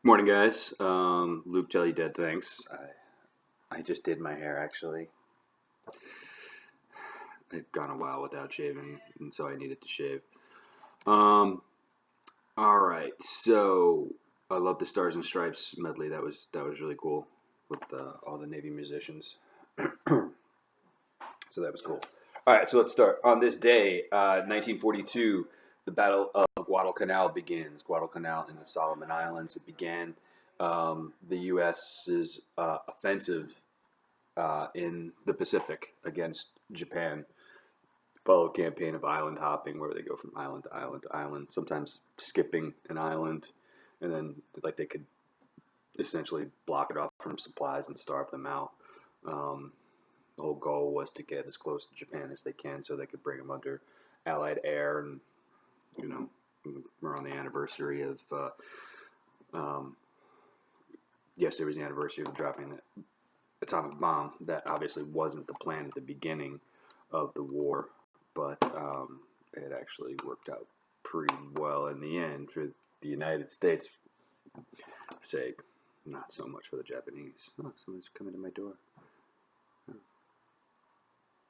Morning, guys. Luke Jelly Dead, thanks. I just did my hair actually. I've gone a while without shaving, and so I needed to shave. Um, all right. So I love the Stars and Stripes medley. That was really cool with all the Navy musicians. So that was cool. All right. So let's start. On this day, 1942, the Battle of Guadalcanal begins. Guadalcanal in the Solomon Islands. It began the U.S.'s offensive in the Pacific against Japan. Followed campaign of island hopping, where they go from island to island to island, sometimes skipping an island, and then like they could essentially block it off from supplies and starve them out. Um, the whole goal was to get as close to Japan as they can, so they could bring them under Allied air, and you know, we're on the anniversary of. Um, Yesterday was the anniversary of dropping the atomic bomb. That obviously wasn't the plan at the beginning of the war, but it actually worked out pretty well in the end for the United States' sake. Not so much for the Japanese. Oh, someone's coming to my door. Oh,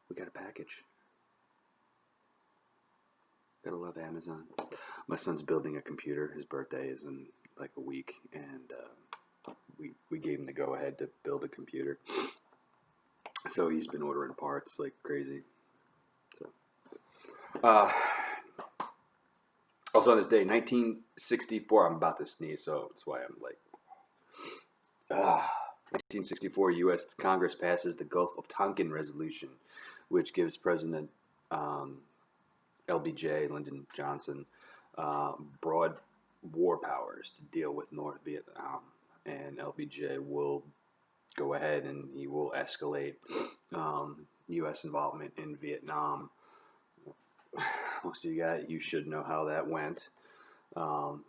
we got a package. Gotta love Amazon. My son's building a computer. His birthday is in like a week, and we gave him the go ahead to build a computer. So he's been ordering parts like crazy. So, uh, also on this day, 1964, I'm about to sneeze, so that's why I'm like, 1964, U.S. Congress passes the Gulf of Tonkin Resolution, which gives President um, LBJ, Lyndon Johnson, broad war powers to deal with North Vietnam. And LBJ will go ahead and he will escalate U.S. involvement in Vietnam. Most of you should know how that went.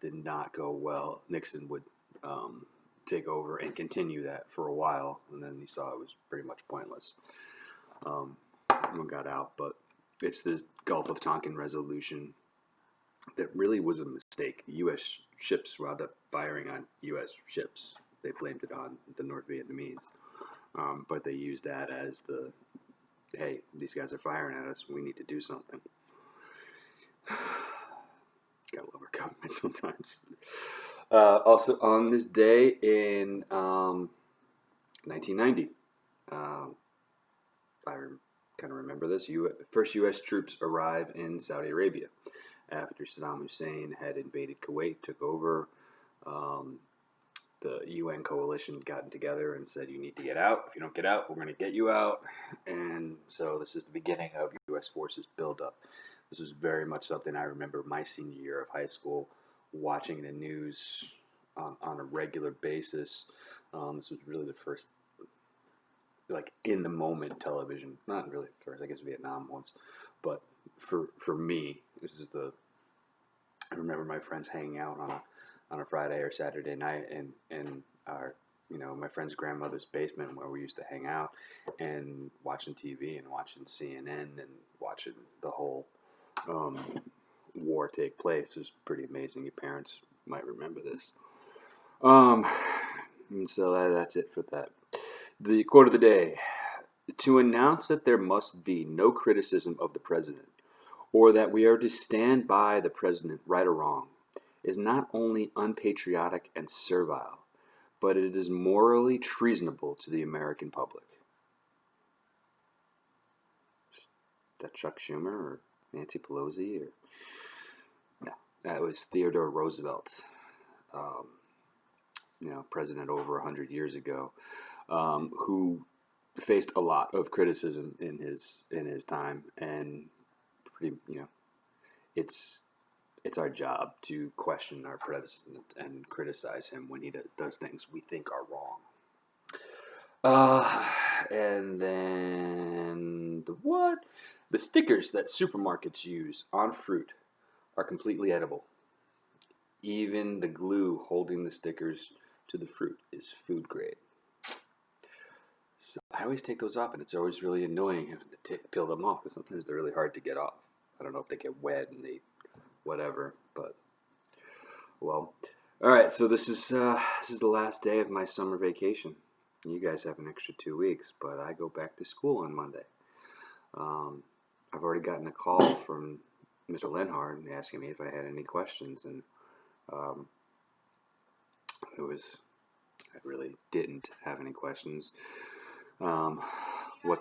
Did not go well. Nixon would take over and continue that for a while, and then he saw it was pretty much pointless. Everyone got out, but it's this Gulf of Tonkin resolution that really was a mistake. U.S. ships wound up firing on U.S. ships. They blamed it on the North Vietnamese, but they used that as the, hey, these guys are firing at us. We need to do something. Gotta love our government sometimes. Also, on this day in 1990, I kind of remember this. First U.S. troops arrive in Saudi Arabia after Saddam Hussein had invaded Kuwait, took over. Um, the UN coalition gotten together and said, "You need to get out. If you don't get out, we're going to get you out." And so this is the beginning of U.S. forces buildup. This was very much something I remember my senior year of high school, watching the news on a regular basis. This was really the first, like, in the moment television. Not really first, I guess Vietnam once, but for me, this is the. I remember my friends hanging out on a Friday or Saturday night in our my friend's grandmother's basement where we used to hang out and watching TV and watching CNN and watching the whole um, war take place. It was pretty amazing. Your parents might remember this. Um, and so that's it for that. The quote of the day: to announce that there must be no criticism of the president, or that we are to stand by the president, right or wrong, is not only unpatriotic and servile, but it is morally treasonable to the American public. Is that Chuck Schumer or Nancy Pelosi? Or no, that was Theodore Roosevelt, um, president over 100 years ago, who faced a lot of criticism in his time, and pretty, it's it's our job to question our president and criticize him when he does things we think are wrong. And then the what? The stickers that supermarkets use on fruit are completely edible. Even the glue holding the stickers to the fruit is food grade. So I always take those off, and it's always really annoying to peel them off because sometimes they're really hard to get off. I don't know if they get wet and they whatever, but Well, all right. So this is the last day of my summer vacation. You guys have an extra 2 weeks, but I go back to school on Monday. Um, I've already gotten a call from Mr. Lenhard asking me if I had any questions, and um, I really didn't have any questions. Um, what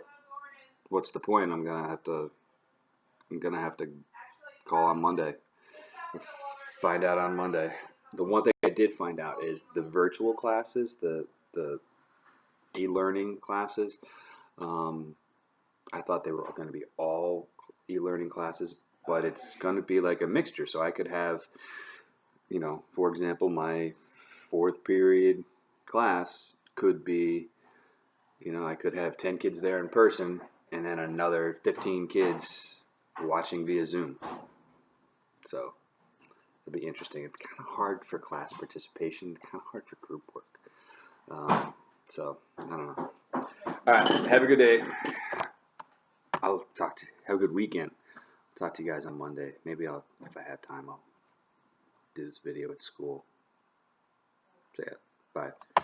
what's the point? I'm gonna have to call on Monday. Find out on Monday. The one thing I did find out is the virtual classes, the e-learning classes. Um, I thought they were going to be all e-learning classes, but it's going to be like a mixture. So I could have, for example, my fourth period class could be, I could have 10 kids there in person and then another 15 kids watching via Zoom. So it'll be interesting. It's kind of hard for class participation, kind of hard for group work. So I don't know. All right, have a good day. Have a good weekend. I'll talk to you guys on Monday. Maybe if I have time, I'll do this video at school. So yeah, bye.